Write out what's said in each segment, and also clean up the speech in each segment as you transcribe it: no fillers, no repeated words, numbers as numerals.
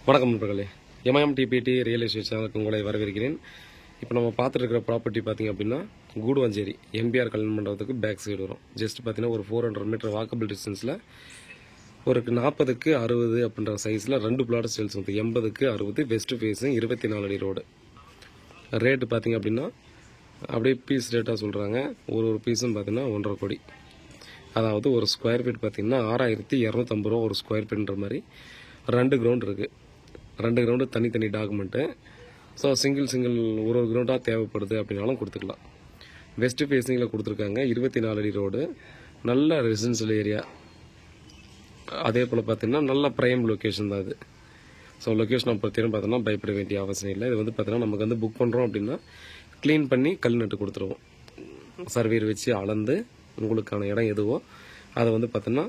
வணக்கம் நண்பர்களே, MIM DBT real estate சேனலுக்கு உங்களை வரவேற்கிறேன். இப்போ நம்ம பார்த்துருக்கிற ப்ராப்பர்ட்டி பார்த்திங்க அப்படின்னா கூடுவாஞ்சேரி எம்பிஆர் கல்யாண மண்டபத்துக்கு பேக் சைடு வரும். ஜஸ்ட் பார்த்தீங்கன்னா ஒரு 400 மீட்டர் வாக்கபிள் டிஸ்டன்ஸில் ஒரு 40க்கு 60 அப்படின்ற சைஸில் 2 பிளாட் சேல்ஸ் வந்து 80க்கு 60 வெஸ்ட் ஃபேஸிங் 24 அடி ரோடு. ரேட்டு பார்த்திங்க அப்படின்னா அப்படியே பீஸ் ரேட்டாக சொல்கிறாங்க. ஒரு பீஸும் பார்த்தீங்கன்னா 1.5 கோடி. அதாவது ஒரு ஸ்கொயர் ஃபீட் பார்த்திங்கன்னா 6250 ரூபா ஒரு ஸ்கொயர் ஃபீட்ன்ற மாதிரி. 2 கிரவுண்ட் இருக்குது. 2 கிரவுண்டு தனித்தனி டாக்குமெண்ட்டு. ஸோ சிங்கிள் ஒரு கிரவுண்டாக தேவைப்படுது அப்படின்னாலும் கொடுத்துக்கலாம். வெஸ்ட் ஃபேஸிங்கில் கொடுத்துருக்காங்க. 24 அடி ரோடு, நல்ல ரெசிடென்ஷியல் ஏரியா. அதே போல் பார்த்தீங்கன்னா நல்ல ப்ரைம் லொக்கேஷன் தான் இது. ஸோ லொக்கேஷனை பற்றியும் பார்த்தோன்னா பயப்பட வேண்டிய அவசியம் இல்லை. இது வந்து பார்த்தீங்கன்னா நமக்கு வந்து புக் பண்ணுறோம் அப்படின்னா க்ளீன் பண்ணி கல் நட்டு கொடுத்துருவோம். சர்வேர் வச்சு அளந்து உங்களுக்கான இடம் எதுவோ அதை வந்து பார்த்தீங்கன்னா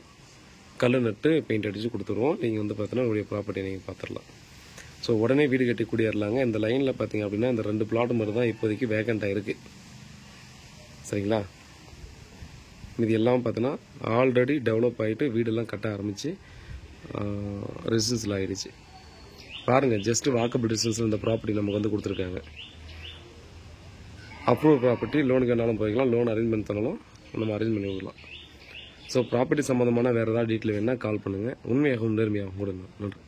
கல் நட்டு பெயிண்ட் அடித்து கொடுத்துருவோம். நீங்கள் வந்து பார்த்தீங்கன்னா உங்களுடைய ப்ராப்பர்ட்டியை நீங்கள் பார்த்துடலாம். ஸோ உடனே வீடு கட்டி குடியேறலாங்க. இந்த லைனில் பார்த்தீங்க அப்படின்னா இந்த 2 பிளாட் மாதிரி தான் இப்போதைக்கு வேகண்ட்டாக இருக்குது. சரிங்களா? இது எல்லாம் பார்த்தீங்கன்னா ஆல்ரெடி டெவலப் ஆகிட்டு வீடெல்லாம் கட்ட ஆரம்பித்து ரெசிடென்ஷியல் ஆகிடுச்சு. பாருங்கள், ஜஸ்ட் வாக்கபிள் டிஸ்டன்ஸில் இந்த ப்ராப்பர்ட்டி நமக்கு வந்து கொடுத்துருக்காங்க. Approval property. லோனுக்கு வேணாலும் போய்க்கலாம், லோன் அரேஞ்ச் பண்ணி தரணும், நம்ம அரேஞ்ச் பண்ணி விடலாம். ஸோ ப்ராப்பர்ட்டி சம்மந்தமான வேறு ஏதாவது டீட்டெயில் வேணால் கால் பண்ணுங்கள். உண்மையாகவும் நேர்மையாகவும் கொடுங்க. நன்றி.